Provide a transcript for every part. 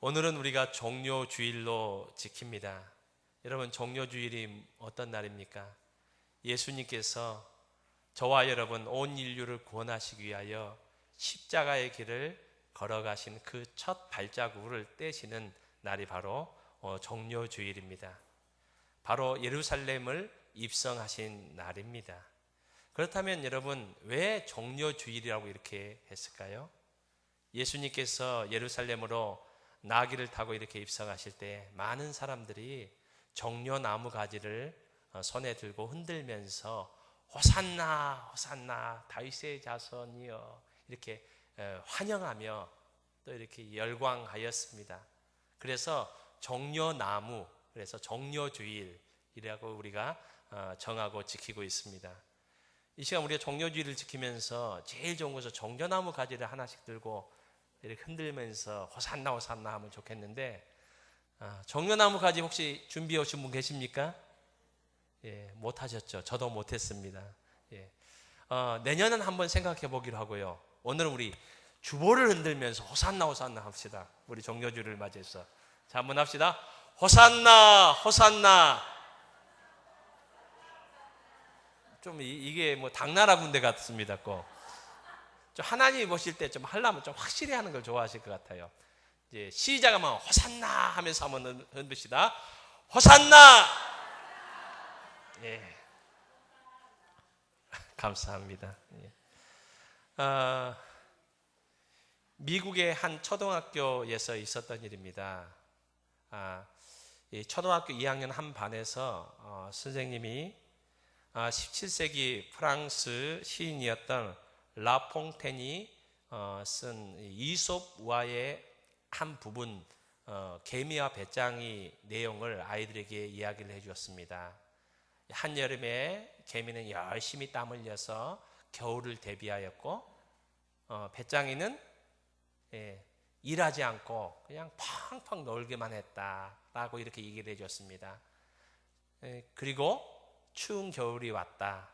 오늘은 우리가 종료주일로 지킵니다. 여러분, 종료주일이 어떤 날입니까? 예수님께서 저와 여러분 온 인류를 구원하시기 위하여 십자가의 길을 걸어가신 그 첫 발자국을 떼시는 날이 바로 종료주일입니다. 바로 예루살렘을 입성하신 날입니다. 그렇다면 여러분, 왜 종료주일이라고 이렇게 했을까요? 예수님께서 예루살렘으로 나귀를 타고 이렇게 입성하실 때 많은 사람들이 종려나무 가지를 손에 들고 흔들면서 호산나 호산나 다윗의 자손이여 이렇게 환영하며 또 이렇게 열광하였습니다. 그래서 종려나무, 그래서 종료주일이라고 우리가 정하고 지키고 있습니다. 이 시간 우리가 종료주일을 지키면서 제일 좋은 것은 종려나무 가지를 하나씩 들고 이렇게 흔들면서 호산나 호산나 하면 좋겠는데, 종려나무 가지 혹시 준비해 오신 분 계십니까? 예, 못 하셨죠. 저도 못 했습니다. 예. 내년은 한번 생각해 보기로 하고요. 오늘은 우리 주보를 흔들면서 호산나 호산나 합시다. 우리 종료주일을 맞이해서. 자, 한번 합시다. 호산나 호산나. 좀 이게 뭐 당나라 군대 같습니다. 꼭. 좀 하나님이 보실 때 좀 하려면 좀 확실히 하는 걸 좋아하실 것 같아요. 이제 시작하면 호산나 하면서 한번 흔듭시다. 호산나. 예. 감사합니다. 예. 미국의 한 초등학교에서 있었던 일입니다. 이 초등학교 2학년 한 반에서 선생님이 17세기 프랑스 시인이었던 라퐁텐이 쓴 이솝 우화의 한 부분, 개미와 배짱이 내용을 아이들에게 이야기를 해주었습니다. 한여름에 개미는 열심히 땀 흘려서 겨울을 대비하였고, 배짱이는 일하지 않고 그냥 팡팡 놀기만 했다라고 이렇게 얘기를 해줬습니다. 그리고 추운 겨울이 왔다.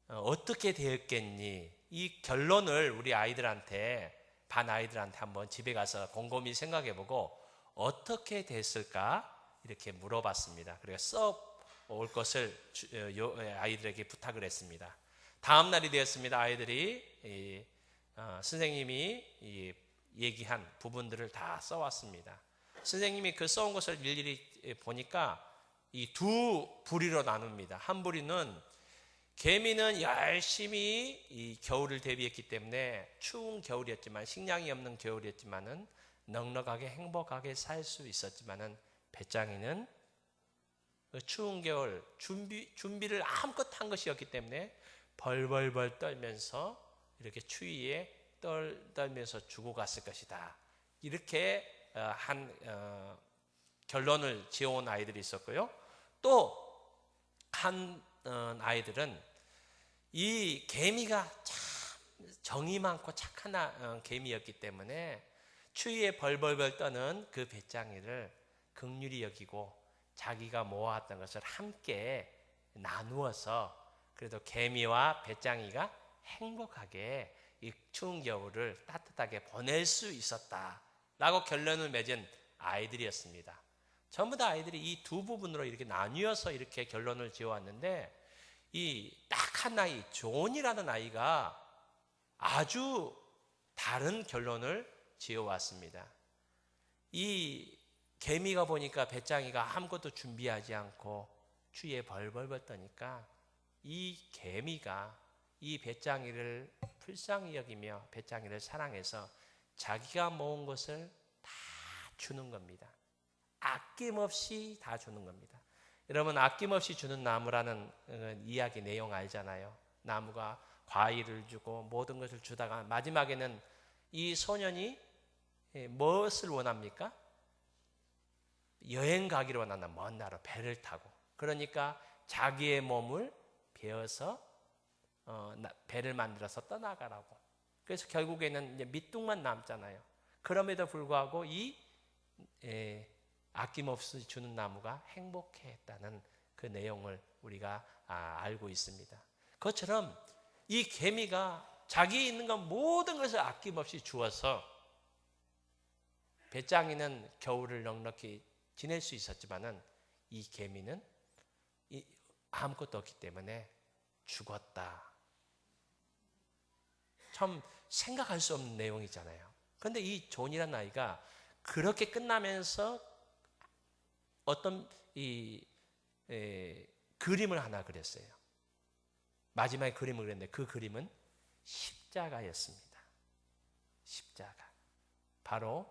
어떻게 되었겠니? 이 결론을 우리 아이들한테, 반 아이들한테 한번 집에 가서 곰곰이 생각해보고 어떻게 됐을까 이렇게 물어봤습니다. 그리고 써올 것을 아이들에게 부탁을 했습니다. 다음 날이 되었습니다. 아이들이 선생님이 얘기한 부분들을 다 써왔습니다. 선생님이 그 써온 것을 일일이 보니까 이 두 부리로 나눕니다. 한 부리는 개미는 열심히 이 겨울을 대비했기 때문에 추운 겨울이었지만, 식량이 없는 겨울이었지만은 넉넉하게 행복하게 살 수 있었지만은, 배짱이는 그 추운 겨울 준비를 아무것도 한 것이었기 때문에 벌벌벌 떨면서 이렇게 추위에 떨면서 죽어갔을 것이다. 이렇게 한 결론을 지어온 아이들이 있었고요. 또 한 아이들은 이 개미가 참 정이 많고 착한 개미였기 때문에 추위에 벌벌벌 떠는 그 배짱이를 긍휼히 여기고 자기가 모아왔던 것을 함께 나누어서 그래도 개미와 배짱이가 행복하게 이 추운 겨울을 따뜻하게 보낼 수 있었다라고 결론을 맺은 아이들이었습니다. 전부 다 아이들이 이 두 부분으로 이렇게 나뉘어서 이렇게 결론을 지어왔는데, 이 딱 한 아이, 존이라는 아이가 아주 다른 결론을 지어왔습니다. 이 개미가 보니까 배짱이가 아무것도 준비하지 않고 추위에 벌벌벌 떠니까 이 개미가 이 배짱이를 불쌍히 여기며 배짱이를 사랑해서 자기가 모은 것을 다 주는 겁니다. 아낌없이 다 주는 겁니다. 여러분, 아낌없이 주는 나무라는 이야기 내용 알잖아요. 나무가 과일을 주고 모든 것을 주다가 마지막에는 이 소년이 무엇을 원합니까? 여행 가기를 원한다. 먼 나라 배를 타고. 그러니까 자기의 몸을 베어서 배를 만들어서 떠나가라고. 그래서 결국에는 이제 밑둥만 남잖아요. 그럼에도 불구하고 이 아낌없이 주는 나무가 행복해했다는 그 내용을 우리가 알고 있습니다. 그것처럼 이 개미가 자기 있는 것 모든 것을 아낌없이 주어서 배짱이는 겨울을 넉넉히 지낼 수 있었지만은 이 개미는 아무것도 없기 때문에 죽었다. 참 생각할 수 없는 내용이잖아요. 그런데 이 존이라는 아이가 그렇게 끝나면서 어떤 그림을 하나 그렸어요. 마지막에 그림을 그렸는데 그 그림은 십자가였습니다. 십자가. 바로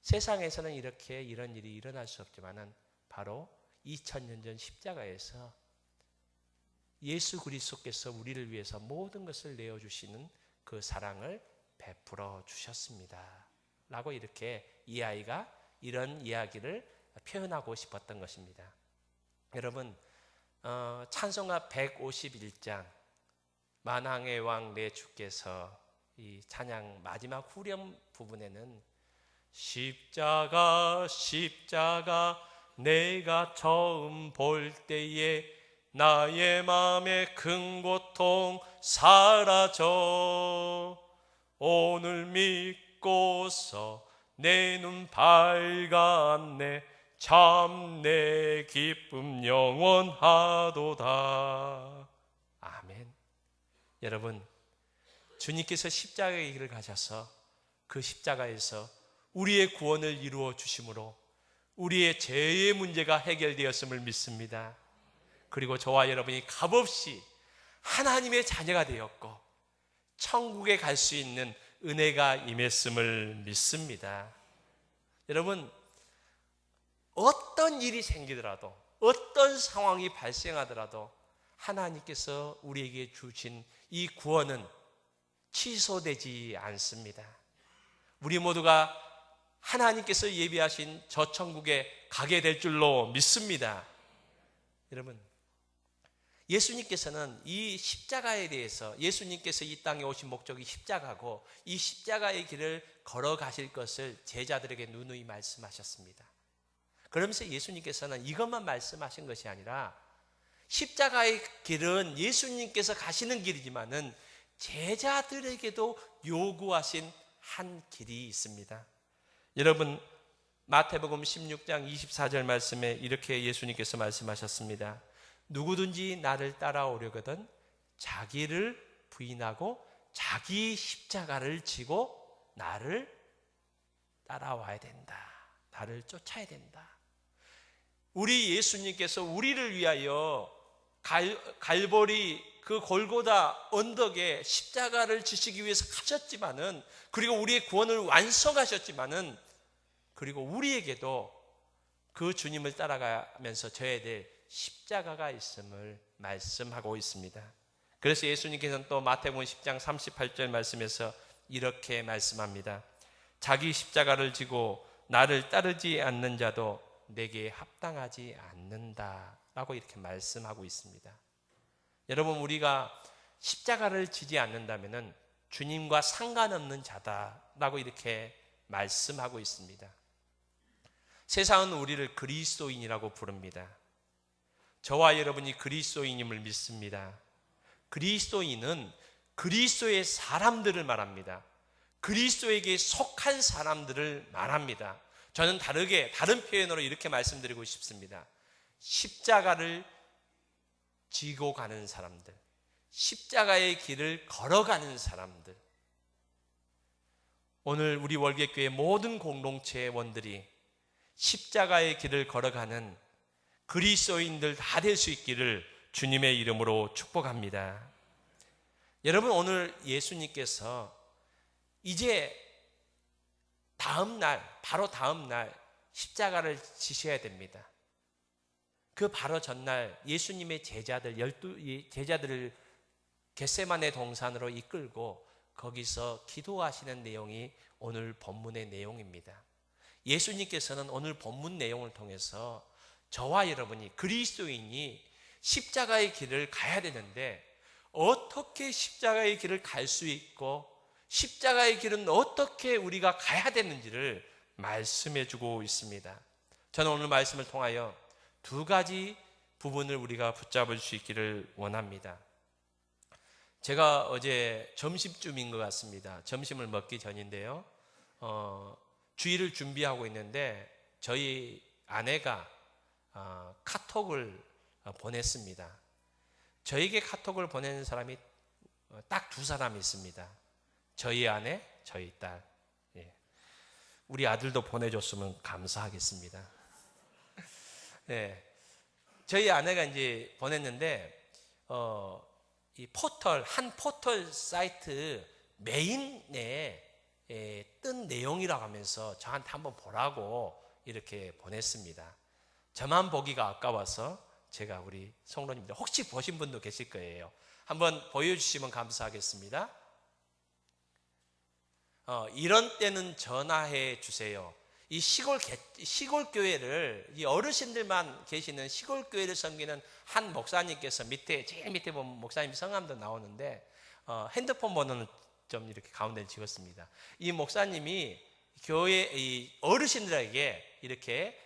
세상에서는 이렇게 이런 일이 일어날 수 없지만은 바로 2000년 전 십자가에서 예수 그리스도께서 우리를 위해서 모든 것을 내어주시는 그 사랑을 베풀어 주셨습니다. 라고 이렇게 이 아이가 이런 이야기를 표현하고 싶었던 것입니다. 여러분, 찬송가 151장 만왕의 왕 내 주께서 이 찬양 마지막 후렴 부분에는 십자가 십자가 내가 처음 볼 때에 나의 마음의 큰 고통 사라져 오늘 믿고서 내 눈 밝았네 참 내 기쁨 영원하도다. 아멘. 여러분, 주님께서 십자가의 길을 가셔서 그 십자가에서 우리의 구원을 이루어 주심으로 우리의 죄의 문제가 해결되었음을 믿습니다. 그리고 저와 여러분이 값없이 하나님의 자녀가 되었고 천국에 갈 수 있는 은혜가 임했음을 믿습니다. 여러분, 어떤 일이 생기더라도 어떤 상황이 발생하더라도 하나님께서 우리에게 주신 이 구원은 취소되지 않습니다. 우리 모두가 하나님께서 예비하신 저 천국에 가게 될 줄로 믿습니다. 여러분, 예수님께서는 이 십자가에 대해서 예수님께서 이 땅에 오신 목적이 십자가고 이 십자가의 길을 걸어가실 것을 제자들에게 누누이 말씀하셨습니다. 그러면서 예수님께서는 이것만 말씀하신 것이 아니라 십자가의 길은 예수님께서 가시는 길이지만은 제자들에게도 요구하신 한 길이 있습니다. 여러분, 마태복음 16장 24절 말씀에 이렇게 예수님께서 말씀하셨습니다. 누구든지 나를 따라오려거든 자기를 부인하고 자기 십자가를 지고 나를 따라와야 된다. 나를 쫓아야 된다. 우리 예수님께서 우리를 위하여 갈보리 그 골고다 언덕에 십자가를 지시기 위해서 가셨지만은 그리고 우리의 구원을 완성하셨지만은 그리고 우리에게도 그 주님을 따라가면서 져야 될 십자가가 있음을 말씀하고 있습니다. 그래서 예수님께서는 또 마태복음 10장 38절 말씀에서 이렇게 말씀합니다. 자기 십자가를 지고 나를 따르지 않는 자도 내게 합당하지 않는다 라고 이렇게 말씀하고 있습니다. 여러분, 우리가 십자가를 지지 않는다면 주님과 상관없는 자다라고 이렇게 말씀하고 있습니다. 세상은 우리를 그리스도인이라고 부릅니다. 저와 여러분이 그리스도인임을 믿습니다. 그리스도인은 그리스도의 사람들을 말합니다. 그리스도에게 속한 사람들을 말합니다. 저는 다른 표현으로 이렇게 말씀드리고 싶습니다. 십자가를 지고 가는 사람들, 십자가의 길을 걸어가는 사람들. 오늘 우리 월계교회 모든 공동체원들이 십자가의 길을 걸어가는 그리스도인들 다 될 수 있기를 주님의 이름으로 축복합니다. 여러분, 오늘 예수님께서 이제 바로 다음 날 십자가를 지셔야 됩니다. 그 바로 전날 예수님의 제자들을 겟세마네 동산으로 이끌고 거기서 기도하시는 내용이 오늘 본문의 내용입니다. 예수님께서는 오늘 본문 내용을 통해서 저와 여러분이 그리스도인이 십자가의 길을 가야 되는데 어떻게 십자가의 길을 갈 수 있고 십자가의 길은 어떻게 우리가 가야 되는지를 말씀해 주고 있습니다. 저는 오늘 말씀을 통하여 두 가지 부분을 우리가 붙잡을 수 있기를 원합니다. 제가 어제 점심쯤인 것 같습니다. 점심을 먹기 전인데요. 주일을 준비하고 있는데 저희 아내가 카톡을 보냈습니다. 저에게 카톡을 보내는 사람이 딱 두 사람이 있습니다. 저희 아내, 저희 딸. 예. 우리 아들도 보내줬으면 감사하겠습니다. 예. 저희 아내가 이제 보냈는데 이 한 포털 사이트 메인에 뜬 내용이라고 하면서 저한테 한번 보라고 이렇게 보냈습니다. 저만 보기가 아까워서 제가 우리 성도님들 혹시 보신 분도 계실 거예요. 한번 보여주시면 감사하겠습니다. 이런 때는 전화해 주세요. 이 시골 교회를, 이 어르신들만 계시는 시골 교회를 섬기는 한 목사님께서 제일 밑에 보면 목사님 성함도 나오는데 핸드폰 번호는 좀 이렇게 가운데 찍었습니다. 이 목사님이 교회 이 어르신들에게 이렇게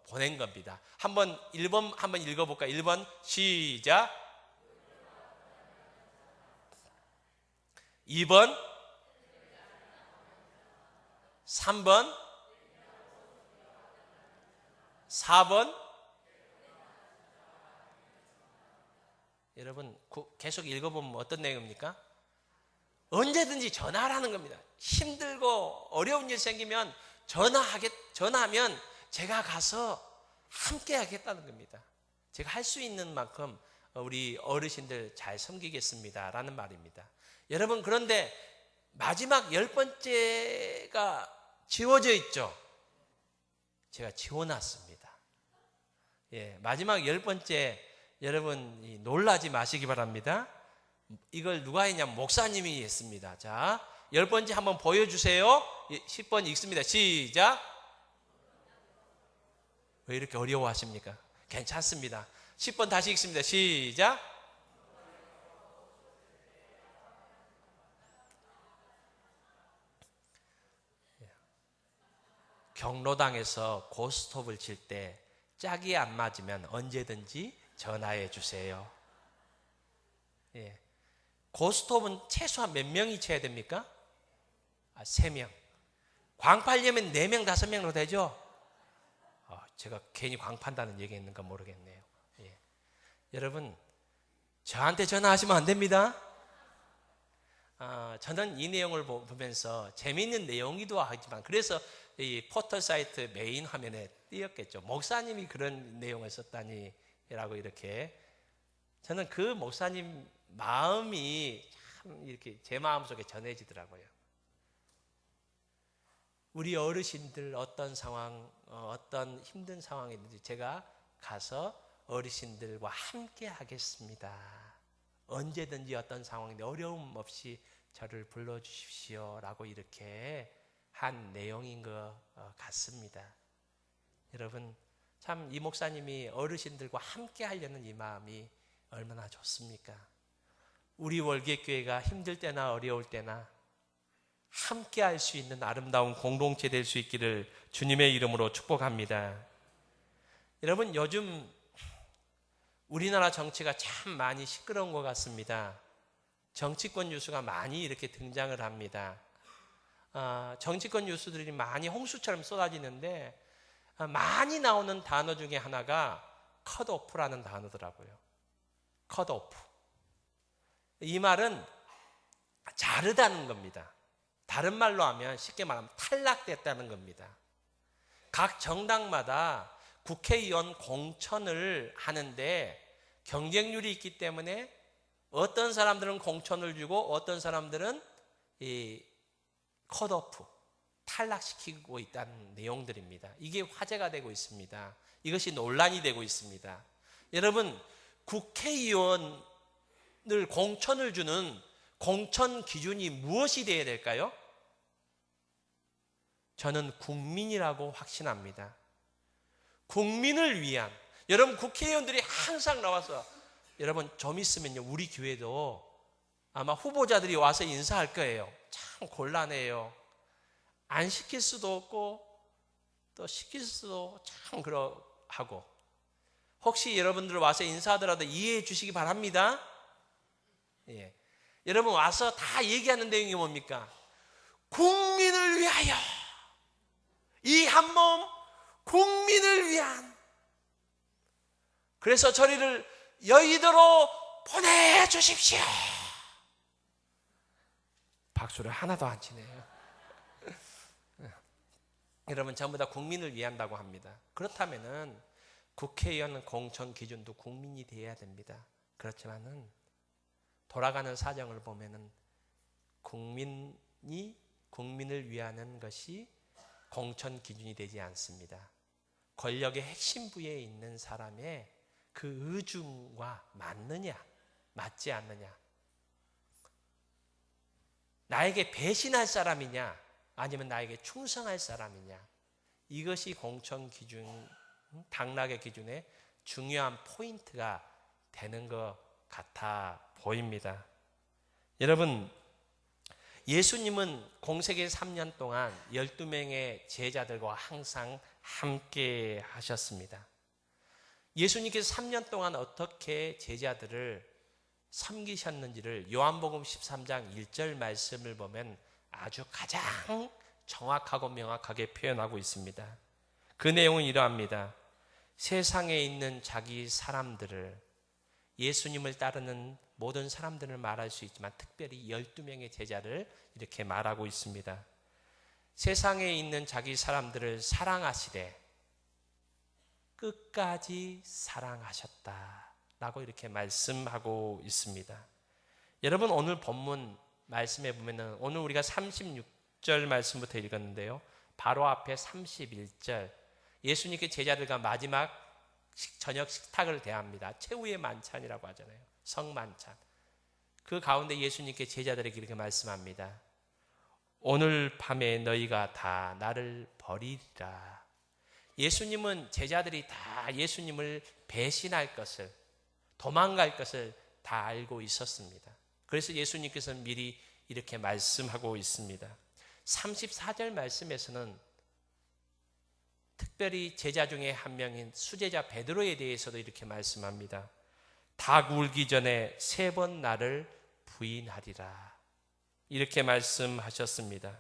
보낸 겁니다. 한번 1번 한번 읽어볼까요? 1번 시작. 2번 3번 4번. 여러분 계속 읽어보면 어떤 내용입니까? 언제든지 전화하라는 겁니다. 힘들고 어려운 일 생기면 전화하면 제가 가서 함께 하겠다는 겁니다. 제가 할 수 있는 만큼 우리 어르신들 잘 섬기겠습니다 라는 말입니다. 여러분, 그런데 마지막 10번째가 지워져 있죠. 제가 지워놨습니다. 예, 마지막 10번째, 여러분 놀라지 마시기 바랍니다. 이걸 누가 했냐면 목사님이 했습니다. 자, 10번째 한번 보여주세요. 10번 읽습니다. 시작. 왜 이렇게 어려워하십니까? 괜찮습니다. 10번 다시 읽습니다. 시작. 경로당에서 고스톱을 칠 때 짝이 안 맞으면 언제든지 전화해 주세요. 예. 고스톱은 최소한 몇 명이 쳐야 됩니까? 3명. 광팔려면 4명, 5명으로 되죠? 제가 괜히 광판다는 얘기 했는가 모르겠네요. 예. 여러분, 저한테 전화하시면 안 됩니다. 저는 이 내용을 보면서 재미있는 내용이기도 하지만, 그래서 이 포털 사이트 메인 화면에 띄었겠죠. 목사님이 그런 내용을 썼다니 라고 이렇게. 저는 그 목사님 마음이 참 이렇게 제 마음속에 전해지더라고요. 우리 어르신들 어떤 상황, 어떤 힘든 상황이든지 제가 가서 어르신들과 함께 하겠습니다. 언제든지 어떤 상황인데 어려움 없이 저를 불러주십시오 라고 이렇게 한 내용인 것 같습니다. 여러분, 참 이 목사님이 어르신들과 함께 하려는 이 마음이 얼마나 좋습니까? 우리 월계교회가 힘들 때나 어려울 때나 함께 할 수 있는 아름다운 공동체 될 수 있기를 주님의 이름으로 축복합니다. 여러분, 요즘 우리나라 정치가 참 많이 시끄러운 것 같습니다. 정치권 뉴스가 많이 이렇게 등장을 합니다. 정치권 뉴스들이 많이 홍수처럼 쏟아지는데 많이 나오는 단어 중에 하나가 컷오프라는 단어더라고요. 컷오프. 이 말은 자르다는 겁니다. 다른 말로 하면 쉽게 말하면 탈락됐다는 겁니다. 각 정당마다 국회의원 공천을 하는데 경쟁률이 있기 때문에 어떤 사람들은 공천을 주고 어떤 사람들은 이 컷오프, 탈락시키고 있다는 내용들입니다. 이게 화제가 되고 있습니다. 이것이 논란이 되고 있습니다. 여러분, 국회의원을 공천을 주는 공천 기준이 무엇이 되어야 될까요? 저는 국민이라고 확신합니다. 국민을 위한, 여러분 국회의원들이 항상 나와서, 여러분 좀 있으면요 우리 교회도 아마 후보자들이 와서 인사할 거예요. 참 곤란해요. 안 시킬 수도 없고 또 시킬 수도 참 그러하고, 혹시 여러분들 와서 인사하더라도 이해해 주시기 바랍니다. 예. 여러분 와서 다 얘기하는 내용이 뭡니까? 국민을 위하여, 이 한 몸 국민을 위한, 그래서 저리를 여의도로 보내주십시오. 박수를 하나도 안 치네요. 여러분, 전부 다 국민을 위한다고 합니다. 그렇다면은 국회의원 공천 기준도 국민이 되어야 됩니다. 그렇지만은 돌아가는 사정을 보면은 국민이 국민을 위하는 것이 공천 기준이 되지 않습니다. 권력의 핵심 부에 있는 사람의 그 의중과 맞느냐, 맞지 않느냐, 나에게 배신할 사람이냐, 아니면 나에게 충성할 사람이냐, 이것이 공천 기준, 당락의 기준의 중요한 포인트가 되는 것 같아 보입니다. 여러분, 예수님은 공생애 3년 동안 12명의 제자들과 항상 함께 하셨습니다. 예수님께서 3년 동안 어떻게 제자들을 섬기셨는지를 요한복음 13장 1절 말씀을 보면 아주 가장 정확하고 명확하게 표현하고 있습니다. 그 내용은 이러합니다. 세상에 있는 자기 사람들을, 예수님을 따르는 모든 사람들을 말할 수 있지만 특별히 12명의 제자를 이렇게 말하고 있습니다. 세상에 있는 자기 사람들을 사랑하시되 끝까지 사랑하셨다라고 이렇게 말씀하고 있습니다. 여러분, 오늘 본문 말씀해 보면은 오늘 우리가 36절 말씀부터 읽었는데요. 바로 앞에 31절, 예수님께 제자들과 마지막 저녁 식탁을 대합니다. 최후의 만찬이라고 하잖아요. 성만찬. 그 가운데 예수님께 제자들에게 이렇게 말씀합니다. 오늘 밤에 너희가 다 나를 버리리라. 예수님은 제자들이 다 예수님을 배신할 것을, 도망갈 것을 다 알고 있었습니다. 그래서 예수님께서는 미리 이렇게 말씀하고 있습니다. 34절 말씀에서는 특별히 제자 중에 한 명인 수제자 베드로에 대해서도 이렇게 말씀합니다. 닭 울기 전에 3번 나를 부인하리라. 이렇게 말씀하셨습니다.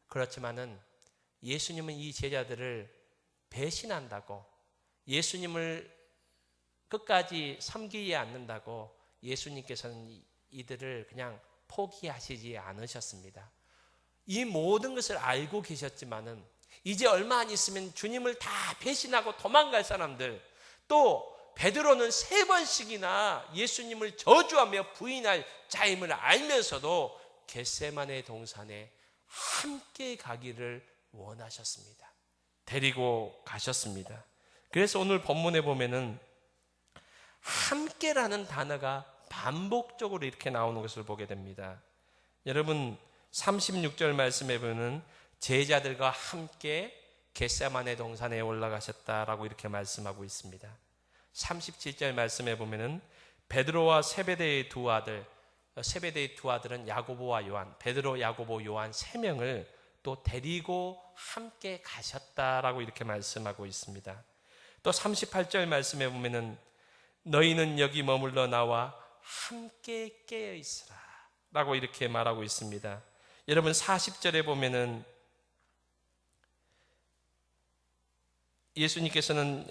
그렇지만은 예수님은 이 제자들을 배신한다고, 예수님을 끝까지 섬기지 않는다고 예수님께서는 이들을 그냥 포기하시지 않으셨습니다. 이 모든 것을 알고 계셨지만은 이제 얼마 안 있으면 주님을 다 배신하고 도망갈 사람들, 또 베드로는 3번씩이나 예수님을 저주하며 부인할 자임을 알면서도 겟세마네 동산에 함께 가기를 원하셨습니다. 데리고 가셨습니다. 그래서 오늘 본문에 보면은 함께라는 단어가 반복적으로 이렇게 나오는 것을 보게 됩니다. 여러분, 36절 말씀에 보면 제자들과 함께 겟세마네 동산에 올라가셨다라고 이렇게 말씀하고 있습니다. 37절 말씀에 보면은 베드로와 세베대의 두 아들, 세베대의 두 아들은 야고보와 요한, 베드로, 야고보, 요한 3명을 또 데리고 함께 가셨다라고 이렇게 말씀하고 있습니다. 또 38절 말씀에 보면은 너희는 여기 머물러 나와 함께 깨어 있으라 라고 이렇게 말하고 있습니다. 여러분, 40절에 보면은 예수님께서는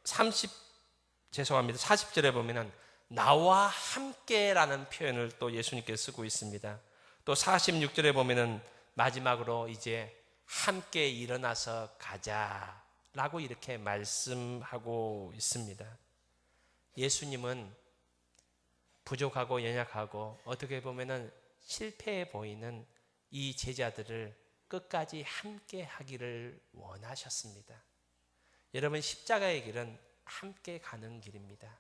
40절에 보면은 나와 함께라는 표현을 또 예수님께서 쓰고 있습니다. 또 46절에 보면은 마지막으로 이제 함께 일어나서 가자라고 이렇게 말씀하고 있습니다. 예수님은 부족하고 연약하고 어떻게 보면은 실패해 보이는 이 제자들을 끝까지 함께 하기를 원하셨습니다. 여러분, 십자가의 길은 함께 가는 길입니다.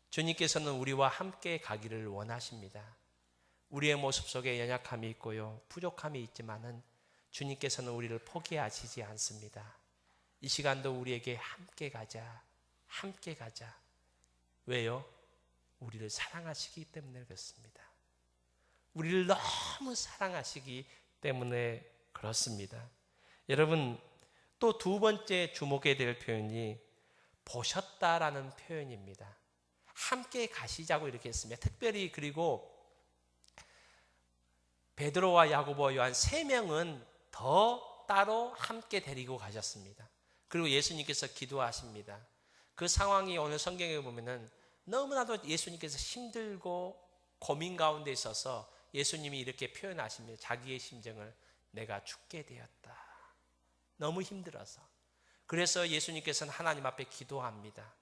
주님께서는 우리와 함께 가기를 원하십니다. 우리의 모습 속에 연약함이 있고요, 부족함이 있지만은 주님께서는 우리를 포기하시지 않습니다. 이 시간도 우리에게 함께 가자, 함께 가자. 왜요? 우리를 사랑하시기 때문에 그렇습니다. 우리를 너무 사랑하시기 때문에 그렇습니다. 여러분, 또 두 번째 주목해야 될 표현이 보셨다라는 표현입니다. 함께 가시자고 이렇게 했습니다. 특별히, 그리고 베드로와 야고보, 요한 3명은 더 따로 함께 데리고 가셨습니다. 그리고 예수님께서 기도하십니다. 그 상황이 오늘 성경에 보면은 너무나도 예수님께서 힘들고 고민 가운데 있어서 예수님이 이렇게 표현하십니다. 자기의 심정을 내가 죽게 되었다. 너무 힘들어서. 그래서 예수님께서는 하나님 앞에 기도합니다.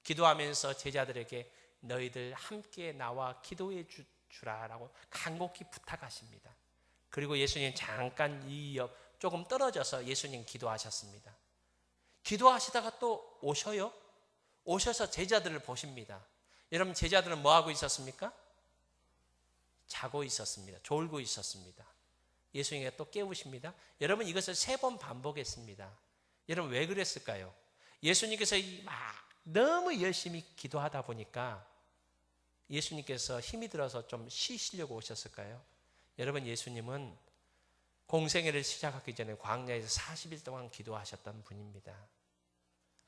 기도하면서 제자들에게 너희들 함께 나와 기도해 주라라고 간곡히 부탁하십니다. 그리고 예수님 잠깐 이 옆 조금 떨어져서 예수님 기도하셨습니다. 기도하시다가 또 오셔요. 오셔서 제자들을 보십니다. 여러분, 제자들은 뭐 하고 있었습니까? 자고 있었습니다. 졸고 있었습니다. 예수님이 또 깨우십니다. 여러분, 이것을 3번 반복했습니다. 여러분, 왜 그랬을까요? 예수님께서 막 너무 열심히 기도하다 보니까 예수님께서 힘이 들어서 좀 쉬시려고 오셨을까요? 여러분, 예수님은 공생애를 시작하기 전에 광야에서 40일 동안 기도하셨던 분입니다.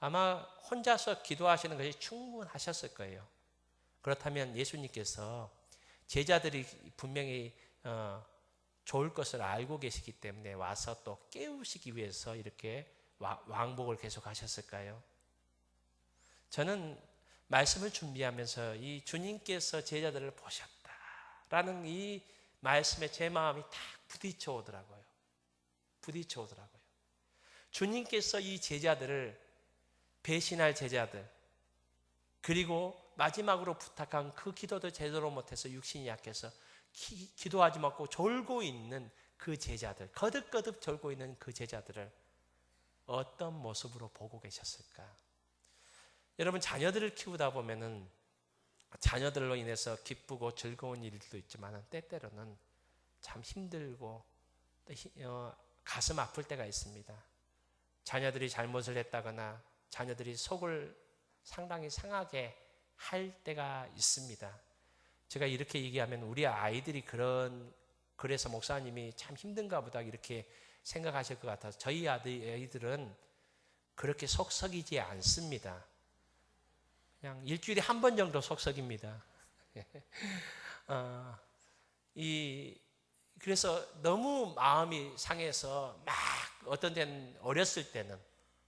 아마 혼자서 기도하시는 것이 충분하셨을 거예요. 그렇다면 예수님께서 제자들이 분명히 좋을 것을 알고 계시기 때문에 와서 또 깨우시기 위해서 이렇게 왕복을 계속 하셨을까요? 저는 말씀을 준비하면서 이 주님께서 제자들을 보셨다라는 이 말씀에 제 마음이 딱 부딪혀 오더라고요. 주님께서 이 제자들을, 배신할 제자들, 그리고 마지막으로 부탁한 그 기도도 제대로 못해서 육신이 약해서 기도하지 못하고 졸고 있는 그 제자들, 거듭거듭 졸고 있는 그 제자들을 어떤 모습으로 보고 계셨을까? 여러분, 자녀들을 키우다 보면은 자녀들로 인해서 기쁘고 즐거운 일도 있지만 때때로는 참 힘들고 가슴 아플 때가 있습니다. 자녀들이 잘못을 했다거나 자녀들이 속을 상당히 상하게 할 때가 있습니다. 제가 이렇게 얘기하면 우리 아이들이 그래서 목사님이 참 힘든가 보다 이렇게 생각하실 것 같아서 저희 아이들은 그렇게 속썩이지 않습니다. 그냥 일주일에 한 번 정도 속썩입니다. 그래서 너무 마음이 상해서 막 어떤 데는 어렸을 때는,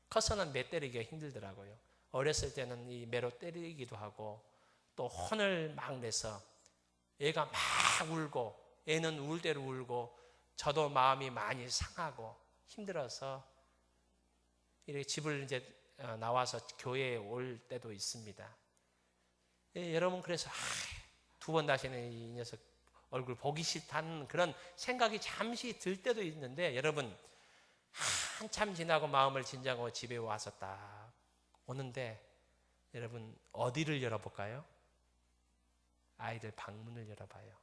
커서는 매 때리기가 힘들더라고요. 어렸을 때는 이 매로 때리기도 하고 또 혼을 막 내서 애가 막 울고, 애는 울 대로 울고 저도 마음이 많이 상하고 힘들어서 이렇게 집을 이제 나와서 교회에 올 때도 있습니다. 여러분, 그래서 2번 다시는 이 녀석 얼굴 보기 싫다는 그런 생각이 잠시 들 때도 있는데, 여러분, 한참 지나고 마음을 진정하고 집에 와서 딱 오는데, 여러분, 어디를 열어볼까요? 아이들 방문을 열어봐요.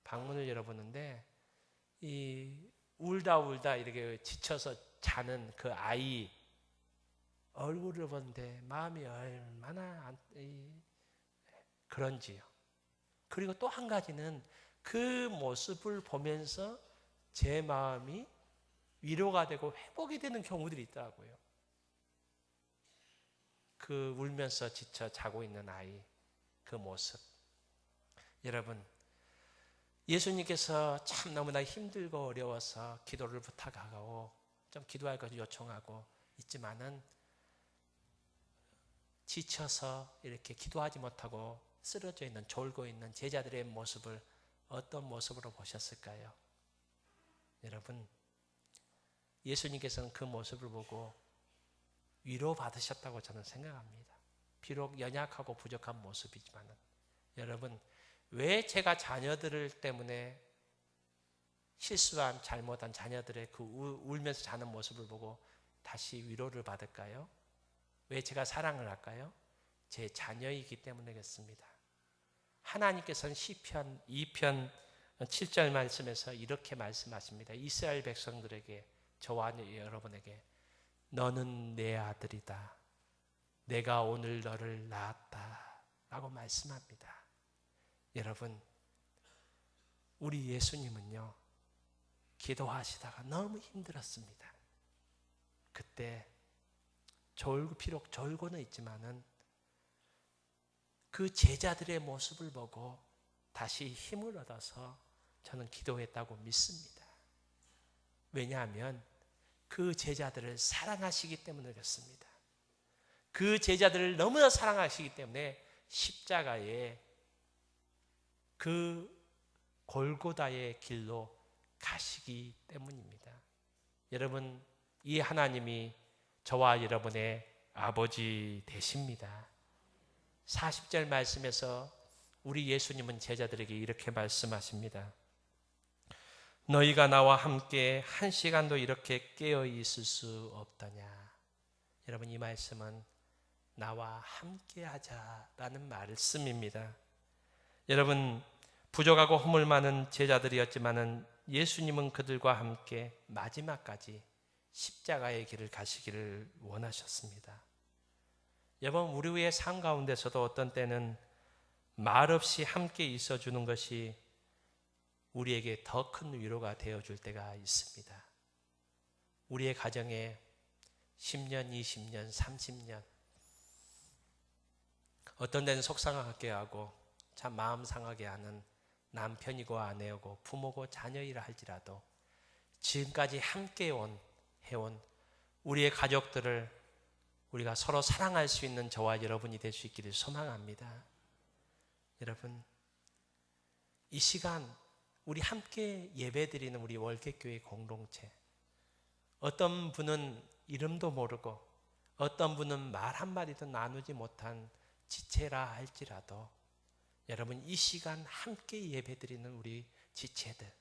방문을 열어보는데 이 울다 이렇게 지쳐서 자는 그 아이 얼굴을 보는데 마음이 얼마나 그런지요. 그리고 또 한 가지는 그 모습을 보면서 제 마음이 위로가 되고 회복이 되는 경우들이 있더라고요. 그 울면서 지쳐 자고 있는 아이, 그 모습. 여러분, 예수님께서 참 너무나 힘들고 어려워서 기도를 부탁하고 좀 기도할 것을 요청하고 있지만은 지쳐서 이렇게 기도하지 못하고 쓰러져 있는, 졸고 있는 제자들의 모습을 어떤 모습으로 보셨을까요? 여러분, 예수님께서는 그 모습을 보고 위로받으셨다고 저는 생각합니다. 비록 연약하고 부족한 모습이지만은. 여러분, 왜 제가 자녀들을 때문에 실수한, 잘못한 자녀들의 그 울면서 자는 모습을 보고 다시 위로를 받을까요? 왜 제가 사랑을 할까요? 제 자녀이기 때문이겠습니다. 하나님께서는 시편 2편 7절 말씀에서 이렇게 말씀하십니다. 이스라엘 백성들에게, 저와 여러분에게, 너는 내 아들이다. 내가 오늘 너를 낳았다. 라고 말씀합니다. 여러분, 우리 예수님은요, 기도하시다가 너무 힘들었습니다. 그때 비록 졸고는 있지만은 그 제자들의 모습을 보고 다시 힘을 얻어서 저는 기도했다고 믿습니다. 왜냐하면 그 제자들을 사랑하시기 때문에 그렇습니다. 그 제자들을 너무나 사랑하시기 때문에 십자가의 그 골고다의 길로 가시기 때문입니다. 여러분, 이 하나님이 저와 여러분의 아버지 되십니다. 40절 말씀에서 우리 예수님은 제자들에게 이렇게 말씀하십니다. 너희가 나와 함께 한 시간도 이렇게 깨어 있을 수 없더냐. 여러분, 이 말씀은 나와 함께 하자라는 말씀입니다. 여러분, 부족하고 허물 많은 제자들이었지만은 예수님은 그들과 함께 마지막까지 십자가의 길을 가시기를 원하셨습니다. 여러분, 우리의 삶 가운데서도 어떤 때는 말없이 함께 있어주는 것이 우리에게 더 큰 위로가 되어줄 때가 있습니다. 우리의 가정에 10년, 20년, 30년 어떤 데는 속상하게 하고 참 마음 상하게 하는 남편이고 아내이고 부모고 자녀이라 할지라도 지금까지 함께 해온 우리의 가족들을 우리가 서로 사랑할 수 있는 저와 여러분이 될 수 있기를 소망합니다. 여러분, 이 시간 우리 함께 예배드리는 우리 월계교회 공동체, 어떤 분은 이름도 모르고 어떤 분은 말 한마디도 나누지 못한 지체라 할지라도 여러분, 이 시간 함께 예배드리는 우리 지체들,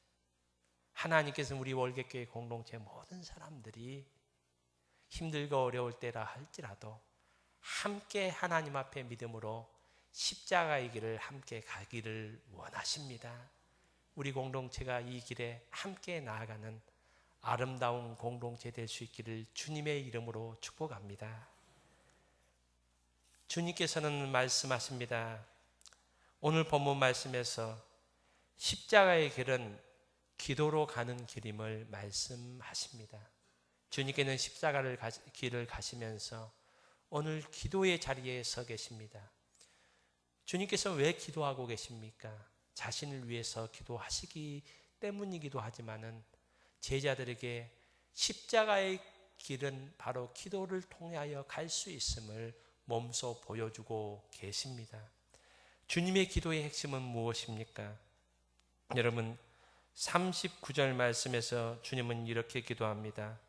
하나님께서 우리 월계교회 공동체 모든 사람들이 힘들고 어려울 때라 할지라도 함께 하나님 앞에 믿음으로 십자가의 길을 함께 가기를 원하십니다. 우리 공동체가 이 길에 함께 나아가는 아름다운 공동체 될 수 있기를 주님의 이름으로 축복합니다. 주님께서는 말씀하십니다. 오늘 본문 말씀에서 십자가의 길은 기도로 가는 길임을 말씀하십니다. 주님께는 십자가를 길을 가시면서 오늘 기도의 자리에 서 계십니다. 주님께서 왜 기도하고 계십니까? 자신을 위해서 기도하시기 때문이기도 하지만은 제자들에게 십자가의 길은 바로 기도를 통하여 갈 수 있음을 몸소 보여주고 계십니다. 주님의 기도의 핵심은 무엇입니까? 여러분, 39절 말씀에서 주님은 이렇게 기도합니다.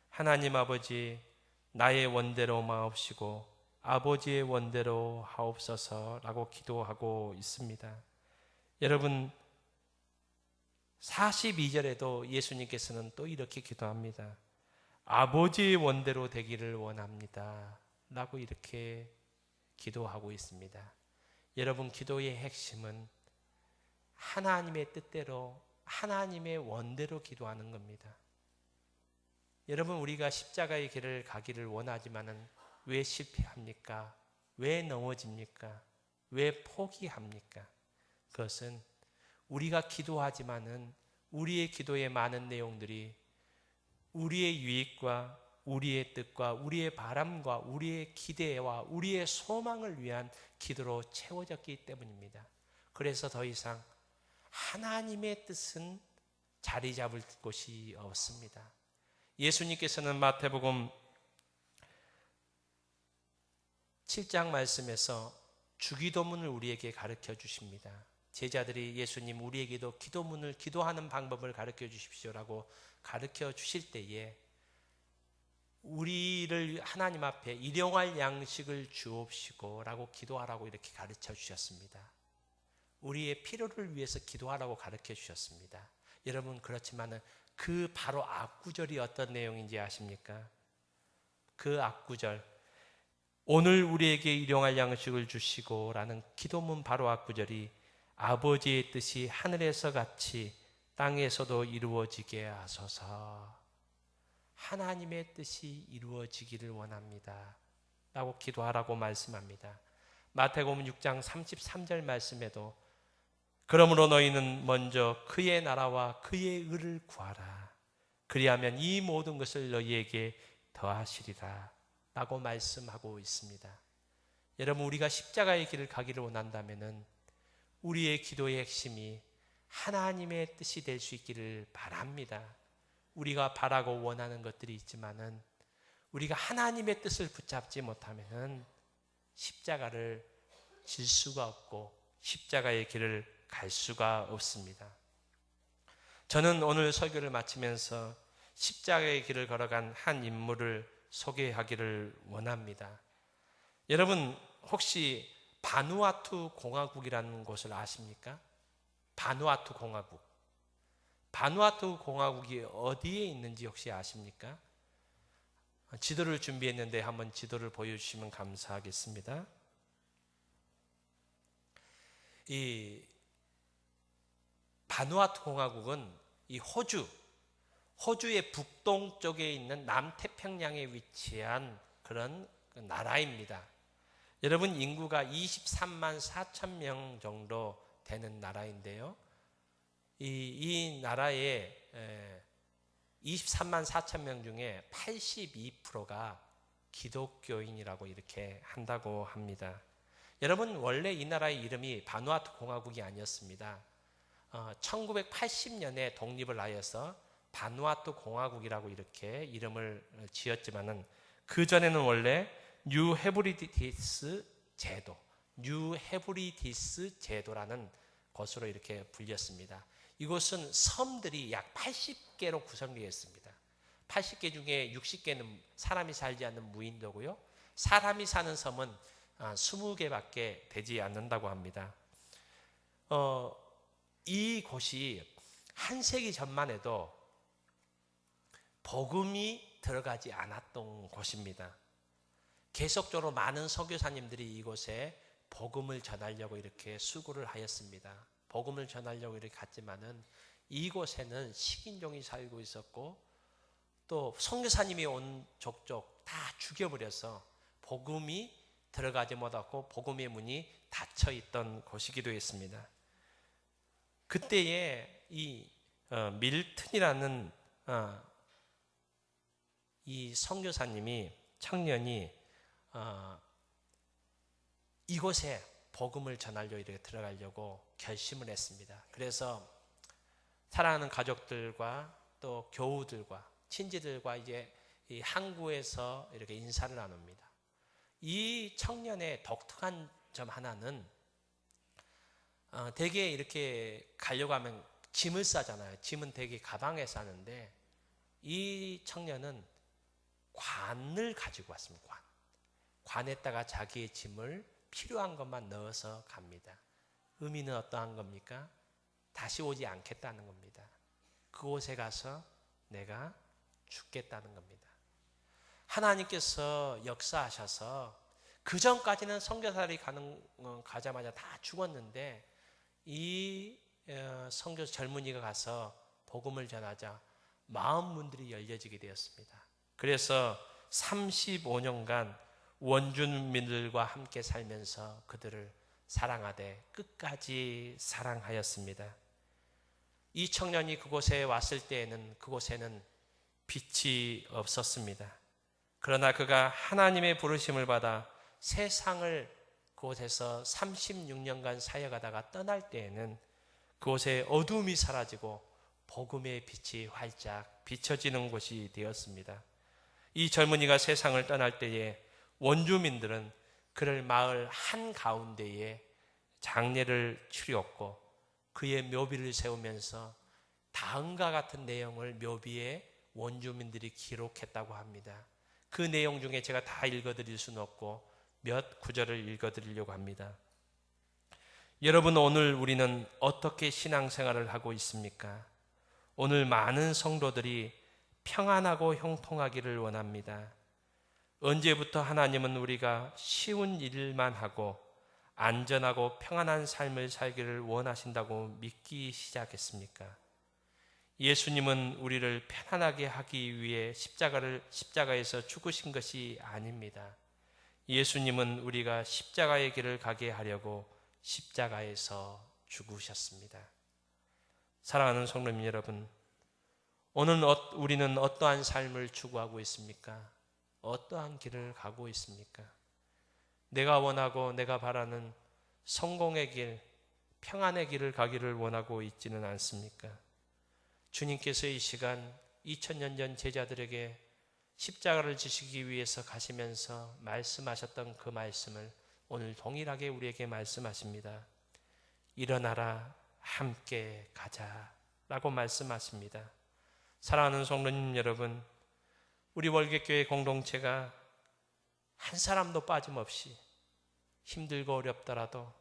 하나님 아버지, 나의 원대로 마옵시고 아버지의 원대로 하옵소서라고 기도하고 있습니다. 여러분, 42절에도 예수님께서는 또 이렇게 기도합니다. 아버지의 원대로 되기를 원합니다 라고 이렇게 기도하고 있습니다. 여러분, 기도의 핵심은 하나님의 뜻대로 하나님의 원대로 기도하는 겁니다. 여러분, 우리가 십자가의 길을 가기를 원하지만은 왜 실패합니까? 왜 넘어집니까? 왜 포기합니까? 그것은 우리가 기도하지만은 우리의 기도의 많은 내용들이 우리의 유익과 우리의 뜻과 우리의 바람과 우리의 기대와 우리의 소망을 위한 기도로 채워졌기 때문입니다. 그래서 더 이상 하나님의 뜻은 자리 잡을 곳이 없습니다. 예수님께서는 마태복음 7장 말씀에서 주기도문을 우리에게 가르쳐 주십니다. 제자들이 예수님, 우리에게도 기도문을 기도하는 방법을 가르쳐 주십시오라고 가르쳐 주실 때에 우리를 하나님 앞에 일용할 양식을 주옵시고 라고 기도하라고 이렇게 가르쳐 주셨습니다. 우리의 필요를 위해서 기도하라고 가르쳐 주셨습니다. 여러분, 그렇지만은 그 바로 앞구절이 어떤 내용인지 아십니까? 그 앞구절, 오늘 우리에게 일용할 양식을 주시고 라는 기도문 바로 앞구절이 아버지의 뜻이 하늘에서 같이 땅에서도 이루어지게 하소서, 하나님의 뜻이 이루어지기를 원합니다 라고 기도하라고 말씀합니다. 마태복음 6장 33절 말씀에도 그러므로 너희는 먼저 그의 나라와 그의 의를 구하라, 그리하면 이 모든 것을 너희에게 더하시리라 라고 말씀하고 있습니다. 여러분, 우리가 십자가의 길을 가기를 원한다면은 우리의 기도의 핵심이 하나님의 뜻이 될 수 있기를 바랍니다. 우리가 바라고 원하는 것들이 있지만은 우리가 하나님의 뜻을 붙잡지 못하면은 십자가를 질 수가 없고 십자가의 길을 갈 수가 없습니다. 저는 오늘 설교를 마치면서 십자가의 길을 걸어간 한 인물을 소개하기를 원합니다. 여러분 혹시 바누아투 공화국이라는 곳을 아십니까? 바누아투 공화국. 바누아투 공화국이 어디에 있는지 혹시 아십니까? 지도를 준비했는데 한번 지도를 보여주시면 감사하겠습니다. 이 바누아투 공화국은 이 호주의 북동쪽에 있는 남태평양에 위치한 그런 나라입니다. 여러분 인구가 23만 4천 명 정도 되는 나라인데요. 이 나라에 23만 4천 명 중에 82%가 기독교인이라고 이렇게 한다고 합니다. 여러분 원래 이 나라의 이름이 바누아투 공화국이 아니었습니다. 1980년에 독립을 하여서 바누아투 공화국이라고 이렇게 이름을 지었지만은 그 전에는 원래 뉴 헤브리디스 제도라는 것으로 이렇게 불렸습니다. 이곳은 섬들이 약 80개로 구성되어 있습니다. 80개 중에 60개는 사람이 살지 않는 무인도고요. 사람이 사는 섬은 20개밖에 되지 않는다고 합니다. 이곳이 한 세기 전만 해도 복음이 들어가지 않았던 곳입니다. 계속적으로 많은 선교사님들이 이곳에 복음을 전하려고 이렇게 수고를 하였습니다. 복음을 전하려고 이렇게 갔지만은 이곳에는 식인종이 살고 있었고 또 선교사님이 온 족족 다 죽여버려서 복음이 들어가지 못하고 복음의 문이 닫혀 있던 곳이기도 했습니다. 그때에 이 밀튼이라는 이 선교사님이 청년이 이곳에 복음을 전하려고 이렇게 들어가려고 결심을 했습니다. 그래서 사랑하는 가족들과 또 교우들과 친지들과 이제 이 항구에서 이렇게 인사를 나눕니다. 이 청년의 독특한 점 하나는 대개 이렇게 가려고 하면 짐을 싸잖아요. 짐은 대개 가방에 싸는데 이 청년은 관을 가지고 왔습니다. 관에다가 자기의 짐을 필요한 것만 넣어서 갑니다. 의미는 어떠한 겁니까? 다시 오지 않겠다는 겁니다. 그곳에 가서 내가 죽겠다는 겁니다. 하나님께서 역사하셔서 그 전까지는 선교사들이 가자마자 다 죽었는데 이 선교사 젊은이가 가서 복음을 전하자 마음 문들이 열려지게 되었습니다. 그래서 35년간 원주민들과 함께 살면서 그들을 사랑하되 끝까지 사랑하였습니다. 이 청년이 그곳에 왔을 때에는 그곳에는 빛이 없었습니다. 그러나 그가 하나님의 부르심을 받아 세상을 그곳에서 36년간 사역하다가 떠날 때에는 그곳에 어둠이 사라지고 복음의 빛이 활짝 비춰지는 곳이 되었습니다. 이 젊은이가 세상을 떠날 때에 원주민들은 그를 마을 한가운데에 장례를 치렀고 그의 묘비를 세우면서 다음과 같은 내용을 묘비에 원주민들이 기록했다고 합니다. 그 내용 중에 제가 다 읽어드릴 수는 없고 몇 구절을 읽어드리려고 합니다. 여러분 오늘 우리는 어떻게 신앙생활을 하고 있습니까? 오늘 많은 성도들이 평안하고 형통하기를 원합니다. 언제부터 하나님은 우리가 쉬운 일만 하고 안전하고 평안한 삶을 살기를 원하신다고 믿기 시작했습니까? 예수님은 우리를 편안하게 하기 위해 십자가에서 죽으신 것이 아닙니다. 예수님은 우리가 십자가의 길을 가게 하려고 십자가에서 죽으셨습니다. 사랑하는 성도님 여러분, 오늘 우리는 어떠한 삶을 추구하고 있습니까? 어떠한 길을 가고 있습니까? 내가 원하고 내가 바라는 성공의 길, 평안의 길을 가기를 원하고 있지는 않습니까? 주님께서 이 시간 2000년 전 제자들에게 십자가를 지시기 위해서 가시면서 말씀하셨던 그 말씀을 오늘 동일하게 우리에게 말씀하십니다. 일어나라, 함께 가자 라고 말씀하십니다. 사랑하는 성도님 여러분, 우리 월계교회 공동체가 한 사람도 빠짐없이 힘들고 어렵더라도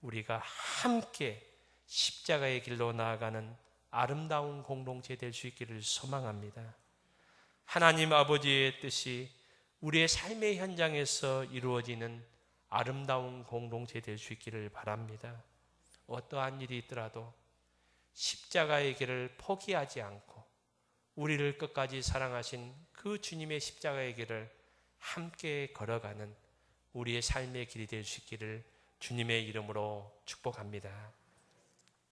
우리가 함께 십자가의 길로 나아가는 아름다운 공동체 될 수 있기를 소망합니다. 하나님 아버지의 뜻이 우리의 삶의 현장에서 이루어지는 아름다운 공동체 될 수 있기를 바랍니다. 어떠한 일이 있더라도 십자가의 길을 포기하지 않고 우리를 끝까지 사랑하신 그 주님의 십자가의 길을 함께 걸어가는 우리의 삶의 길이 될 수 있기를 주님의 이름으로 축복합니다.